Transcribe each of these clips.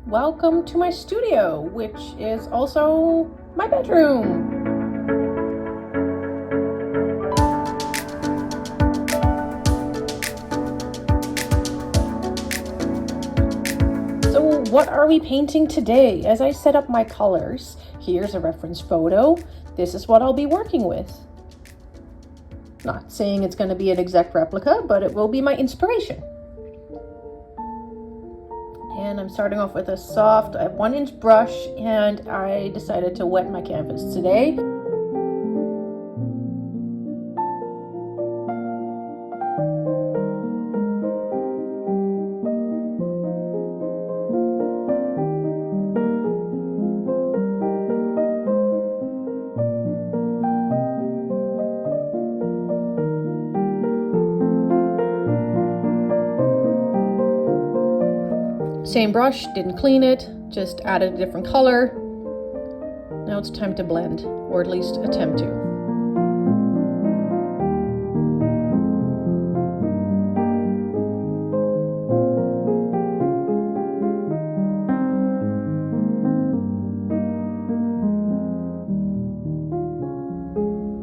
Welcome to my studio, which is also my bedroom. So what are we painting today? As I set up my colors, here's a reference photo. This is what I'll be working with. Not saying it's going to be an exact replica, but it will be my inspiration. And I'm starting off with a soft 1-inch brush, and I decided to wet my canvas today. Same brush, didn't clean it, just added a different color. Now it's time to blend, or at least attempt to.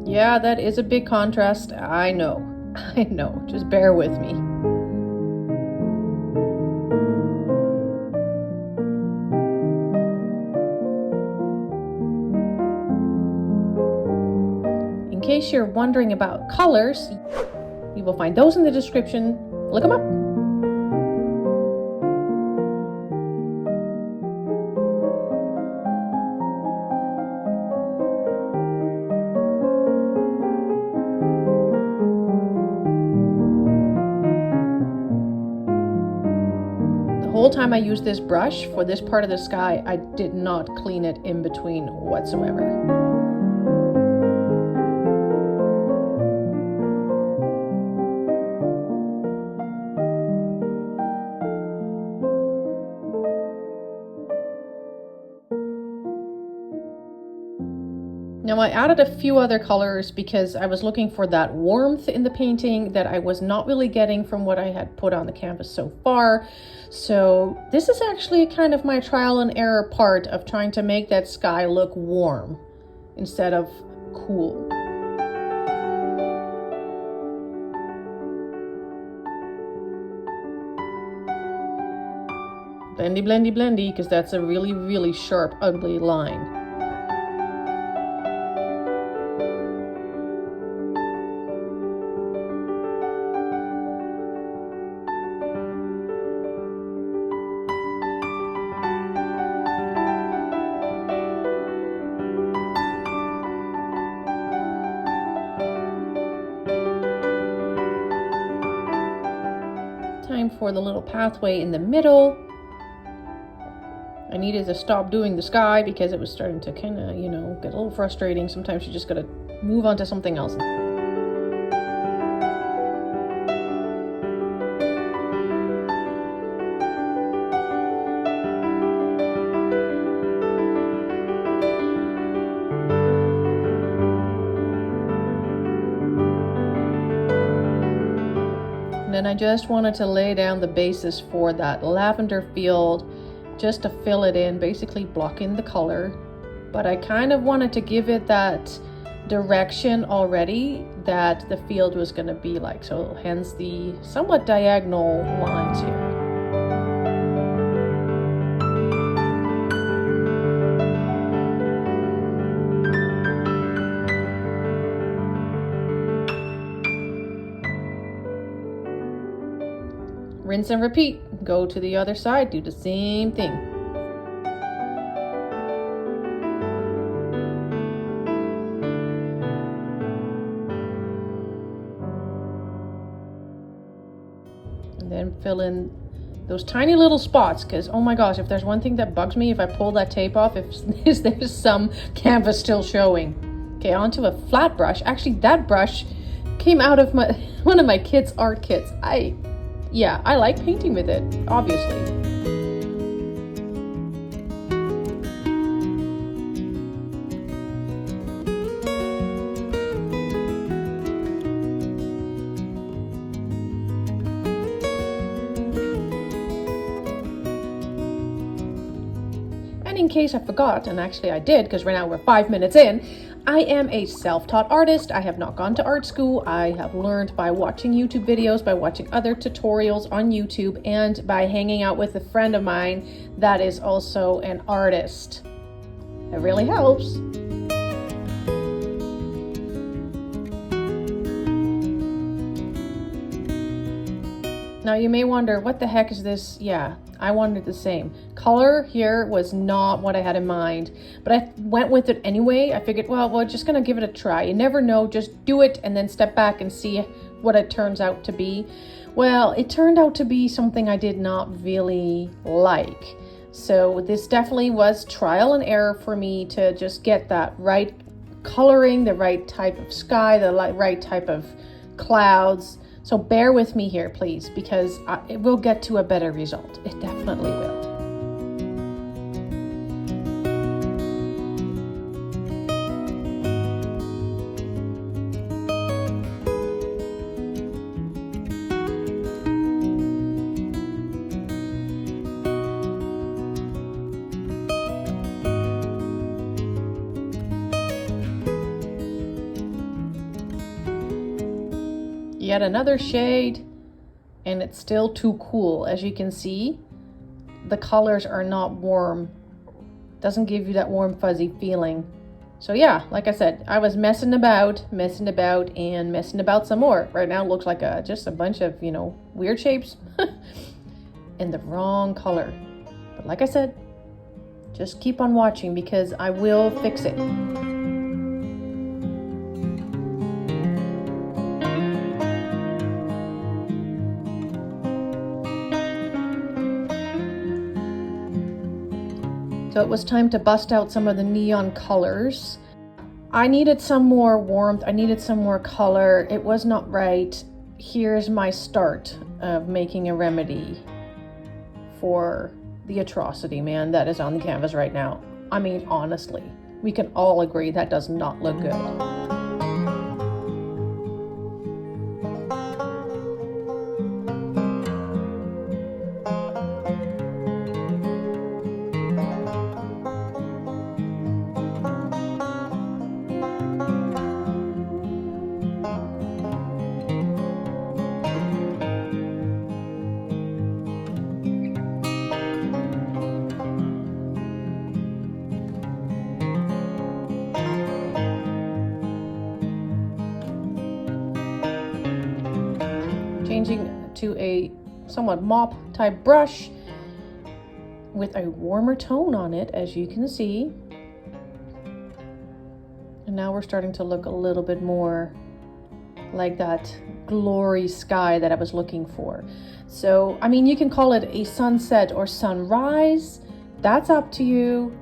Yeah, that is a big contrast, I know, just bear with me. In case you're wondering about colors, you will find those in the description. Look them up. The whole time I used this brush for this part of the sky, I did not clean it in between whatsoever. Now I added a few other colors because I was looking for that warmth in the painting that I was not really getting from what I had put on the canvas so far. So this is actually kind of my trial and error part of trying to make that sky look warm instead of cool. Blendy, blendy, blendy, because that's a really, really sharp, ugly line. Time for the little pathway in the middle. I needed to stop doing the sky because it was starting to kind of, get a little frustrating. Sometimes you just gotta move on to something else. And I just wanted to lay down the basis for that Lavender Field, just to fill it in, basically blocking the color. But I kind of wanted to give it that direction already that the field was going to be like, so hence the somewhat diagonal lines here. Rinse and repeat. Go to the other side, do the same thing. And then fill in those tiny little spots, because oh my gosh, if there's one thing that bugs me, if I pull that tape off, if there's some canvas still showing. Okay, onto a flat brush. Actually, that brush came out of one of my kids' art kits. I like painting with it, obviously. And in case I forgot, and actually I did, because right now we're 5 minutes in, I am a self-taught artist. I have not gone to art school. I have learned by watching YouTube videos, by watching other tutorials on YouTube, and by hanging out with a friend of mine that is also an artist. It really helps. Now you may wonder, what the heck is this? Yeah, I wanted the same. Color here was not what I had in mind, but I went with it anyway. I figured, well, we're just gonna give it a try. You never know, just do it and then step back and see what it turns out to be. Well, it turned out to be something I did not really like. So this definitely was trial and error for me to just get that right coloring, the right type of sky, the right type of clouds. So bear with me here, please, because it will get to a better result. It definitely will. Yet another shade, and it's still too cool. As you can see, the colors are not warm. Doesn't give you that warm fuzzy feeling. So yeah, like I said, I was messing about some more. Right now it looks like just a bunch of, weird shapes in the wrong color. But like I said, just keep on watching because I will fix it. So it was time to bust out some of the neon colors. I needed some more warmth. I needed some more color. It was not right. Here's my start of making a remedy for the atrocity, man, that is on the canvas right now. I mean, honestly, we can all agree that does not look good. Changing to a somewhat mop type brush with a warmer tone on it, as you can see. And now we're starting to look a little bit more like that glory sky that I was looking for. So, I mean, you can call it a sunset or sunrise. That's up to you.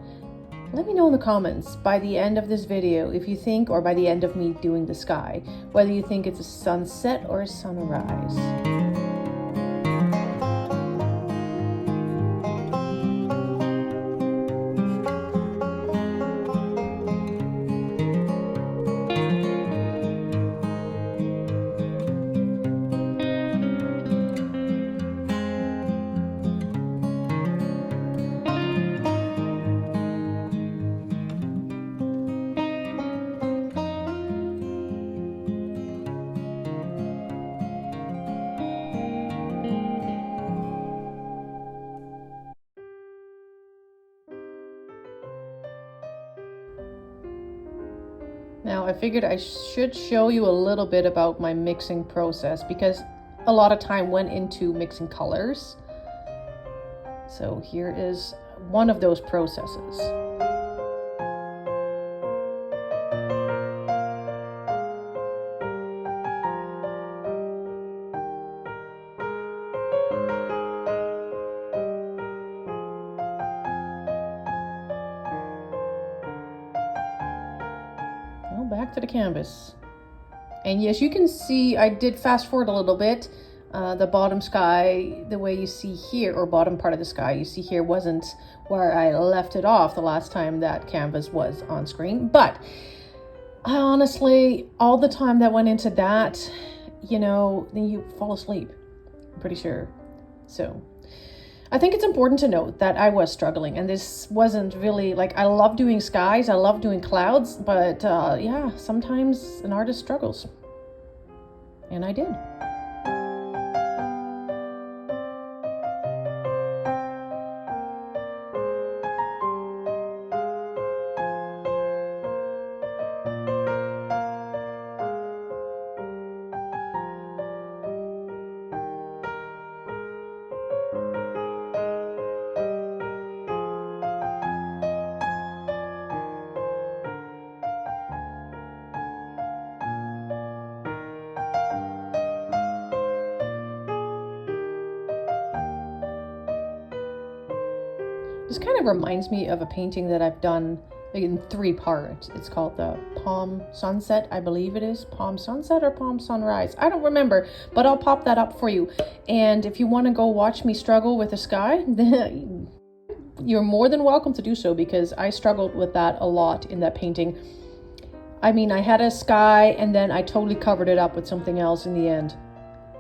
Let me know in the comments by the end of this video if you think, or by the end of me doing the sky, whether you think it's a sunset or a sunrise. Now I figured I should show you a little bit about my mixing process because a lot of time went into mixing colors. So here is one of those processes. Back to the canvas. And yes, you can see I did fast forward a little bit. The bottom sky, the way you see here, or bottom part of the sky you see here, wasn't where I left it off the last time that canvas was on screen. But I honestly, all the time that went into that, then you fall asleep, I'm pretty sure. So I think it's important to note that I was struggling, and this wasn't really like, I love doing skies, I love doing clouds, but yeah, sometimes an artist struggles. And I did. This kind of reminds me of a painting that I've done in 3 parts. It's called the Palm Sunset, I believe it is. Palm Sunset or Palm Sunrise. I don't remember, but I'll pop that up for you. And if you want to go watch me struggle with the sky, you're more than welcome to do so, because I struggled with that a lot in that painting. I mean, I had a sky and then I totally covered it up with something else in the end.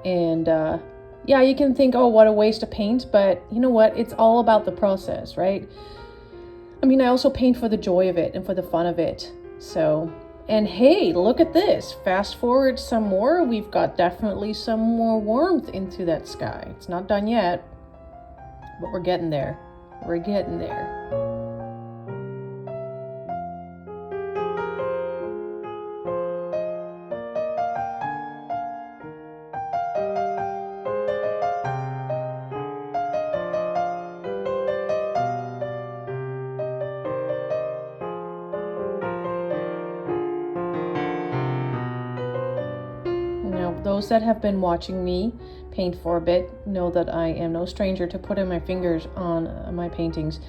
And yeah, you can think, oh, what a waste of paint, but you know what? It's all about the process, right? I mean, I also paint for the joy of it and for the fun of it. So, and hey, look at this. Fast forward some more. We've got definitely some more warmth into that sky. It's not done yet, but we're getting there. We're getting there. Those that have been watching me paint for a bit know that I am no stranger to putting my fingers on my paintings,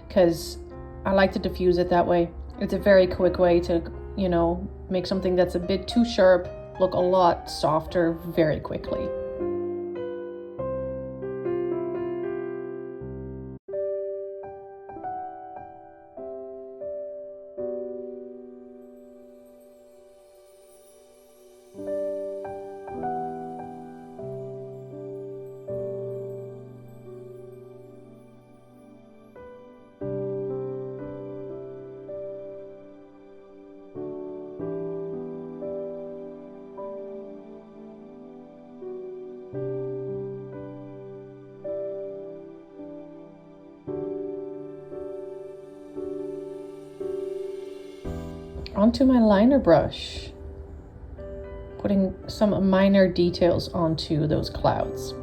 because I like to diffuse it that way. It's a very quick way to, you know, make something that's a bit too sharp look a lot softer very quickly. Onto my liner brush, putting some minor details onto those clouds.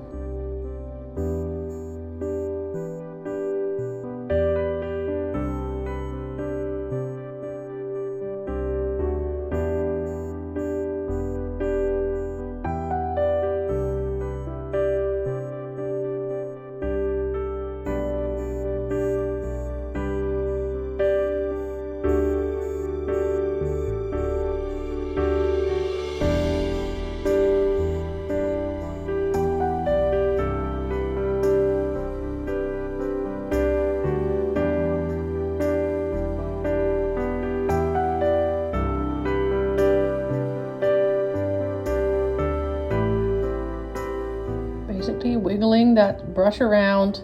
Wiggling that brush around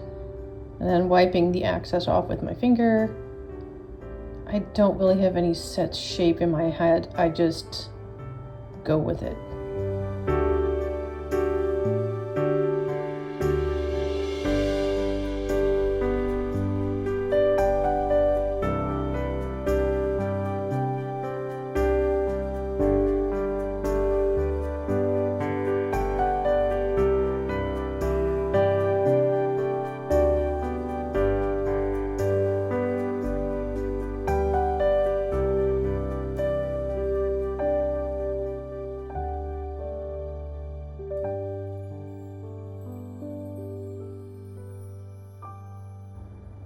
and then wiping the excess off with my finger. I don't really have any set shape in my head. I just go with it.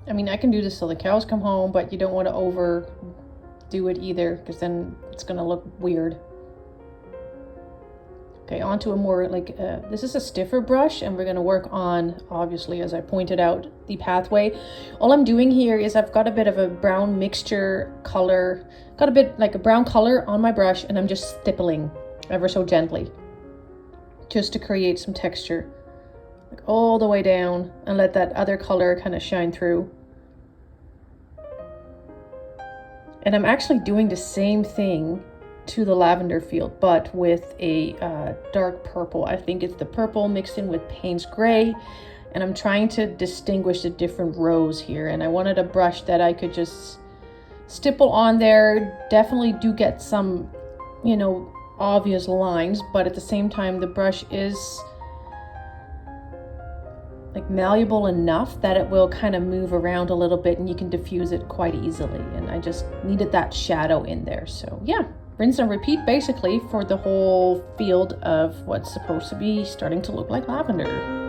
I mean, I can do this till the cows come home, but you don't want to overdo it either, because then it's going to look weird. Okay, onto a more like, this is a stiffer brush, and we're going to work on, obviously, as I pointed out, the pathway. All I'm doing here is I've got a bit of a brown mixture color, got a bit like a brown color on my brush, and I'm just stippling ever so gently, just to create some texture like all the way down, and let that other color kind of shine through. And I'm actually doing the same thing to the lavender field, but with a dark purple. I think it's the purple mixed in with Payne's gray, and I'm trying to distinguish the different rows here. And I wanted a brush that I could just stipple on there. Definitely do get some, you know, obvious lines, but at the same time the brush is like malleable enough that it will kind of move around a little bit and you can diffuse it quite easily. And I just needed that shadow in there. So yeah, rinse and repeat basically for the whole field of what's supposed to be starting to look like lavender.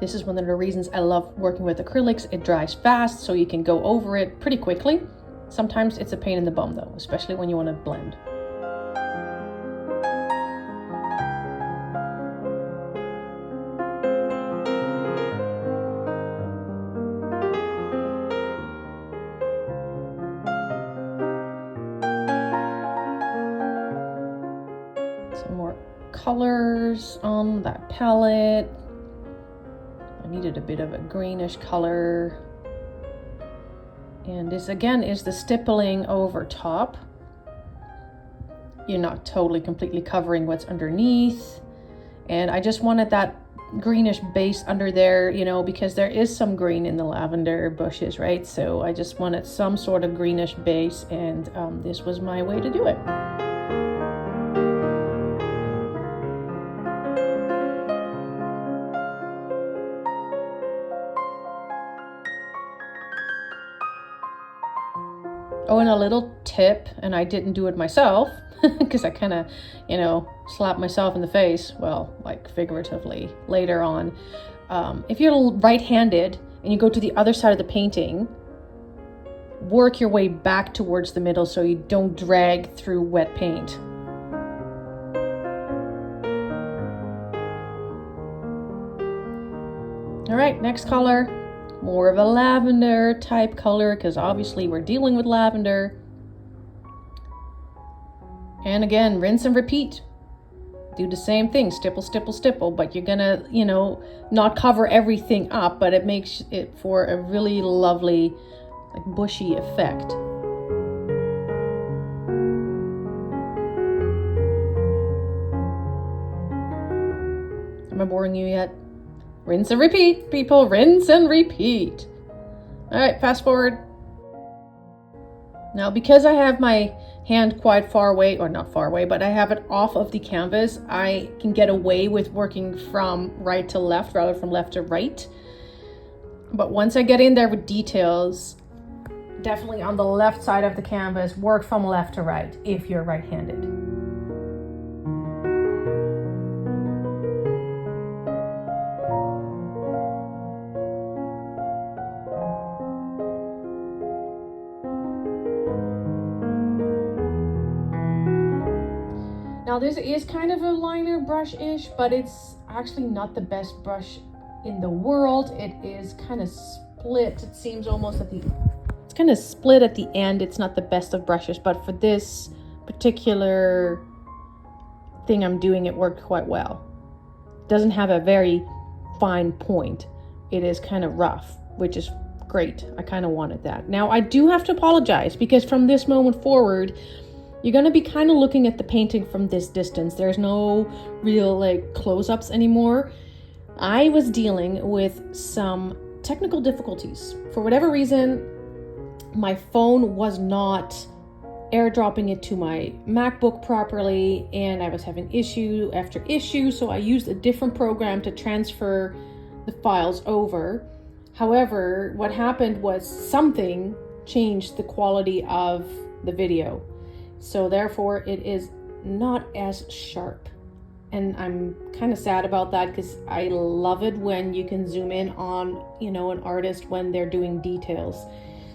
This is one of the reasons I love working with acrylics. It dries fast, so you can go over it pretty quickly. Sometimes it's a pain in the bum though, especially when you want to blend. Some more colors on that palette. I needed a bit of a greenish color. And this again is the stippling over top. You're not totally completely covering what's underneath. And I just wanted that greenish base under there, you know, because there is some green in the lavender bushes, right? So I just wanted some sort of greenish base, and this was my way to do it. Oh, and a little tip, and I didn't do it myself because I kind of, you know, slapped myself in the face, well, like figuratively later on. If you're right-handed and you go to the other side of the painting, work your way back towards the middle so you don't drag through wet paint. All right, next color. More of a lavender type color, because obviously we're dealing with lavender. And again, rinse and repeat. Do the same thing, stipple, stipple, stipple, but you're gonna, you know, not cover everything up, but it makes it for a really lovely, like, bushy effect. Am I boring you yet? Rinse and repeat, people, rinse and repeat. All right, fast forward. Now, because I have my hand quite far away, or not far away, but I have it off of the canvas, I can get away with working from right to left rather from left to right. But once I get in there with details, definitely on the left side of the canvas, work from left to right if you're right-handed. Now this is kind of a liner brush-ish, but it's actually not the best brush in the world. It is kind of split. It seems almost it's kind of split at the end. It's not the best of brushes, but for this particular thing I'm doing, it worked quite well. It doesn't have a very fine point. It is kind of rough, which is great. I kind of wanted that. Now I do have to apologize because from this moment forward, you're going to be kind of looking at the painting from this distance. There's no real like close-ups anymore. I was dealing with some technical difficulties. For whatever reason, my phone was not airdropping it to my MacBook properly, and I was having issue after issue, so I used a different program to transfer the files over. However, what happened was something changed the quality of the video. So therefore it is not as sharp, and I'm kind of sad about that because I love it when you can zoom in on, you know, an artist when they're doing details.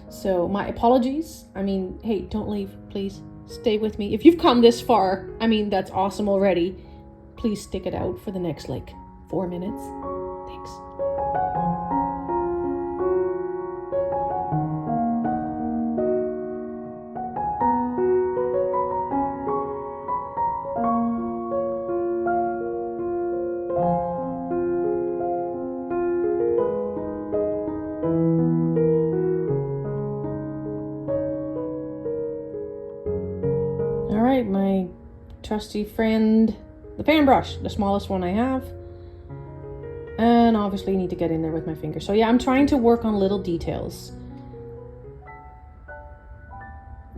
So my apologies. I mean, hey, don't leave, please stay with me. If you've come this far, I mean, that's awesome already. please stick it out for the next like 4 minutes. Thanks. All right, my trusty friend, the fan brush, the smallest one I have. And obviously need to get in there with my finger. So yeah, I'm trying to work on little details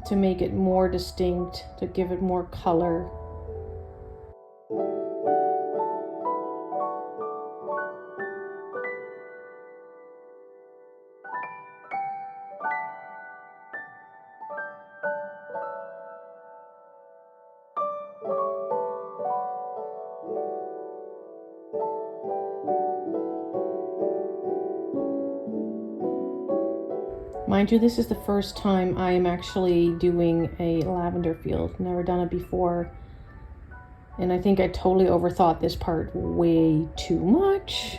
to make it more distinct, to give it more color. Mind you, this is the first time I am actually doing a lavender field. Never done it before. And I think I totally overthought this part way too much.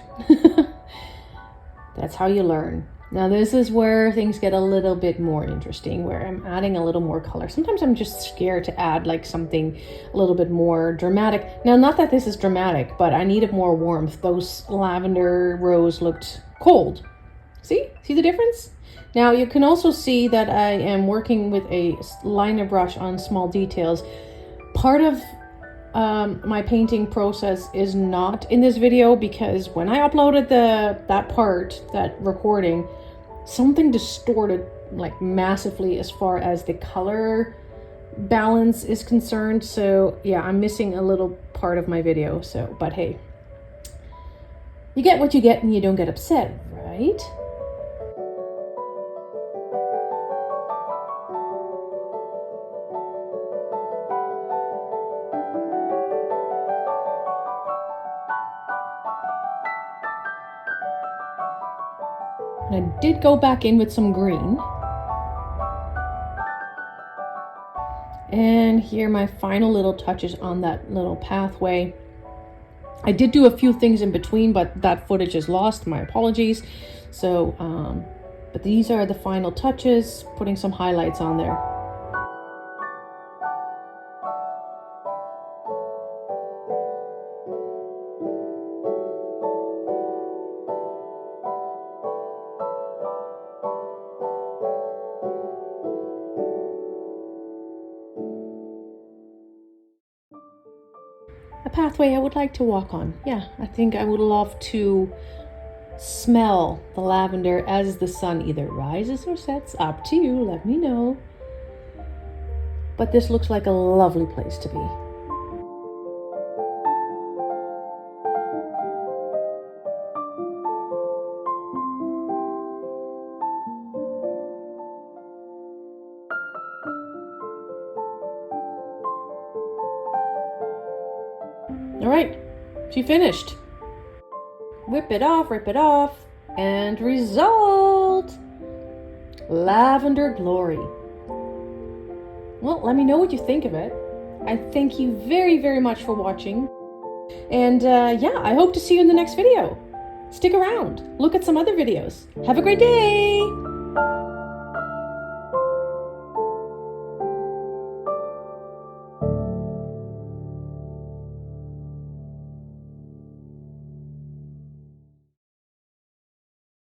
That's how you learn. Now this is where things get a little bit more interesting, where I'm adding a little more color. Sometimes I'm just scared to add like something a little bit more dramatic. Now, not that this is dramatic, but I needed more warmth. Those lavender rows looked cold. See the difference? Now you can also see that I am working with a liner brush on small details. Part of my painting process is not in this video because when I uploaded that recording, something distorted like massively as far as the color balance is concerned. So yeah, I'm missing a little part of my video. So, but hey, you get what you get and you don't get upset, right? And I did go back in with some green. And here are my final little touches on that little pathway. I did do a few things in between, but that footage is lost. My apologies. So, but these are the final touches, putting some highlights on there. A pathway I would like to walk on. Yeah, I think I would love to smell the lavender as the sun either rises or sets. Up to you, let me know. But this looks like a lovely place to be. All right, she finished. Whip it off, and result! Lavender glory. Well, let me know what you think of it. I thank you very, very much for watching. And yeah, I hope to see you in the next video. Stick around, look at some other videos. Have a great day!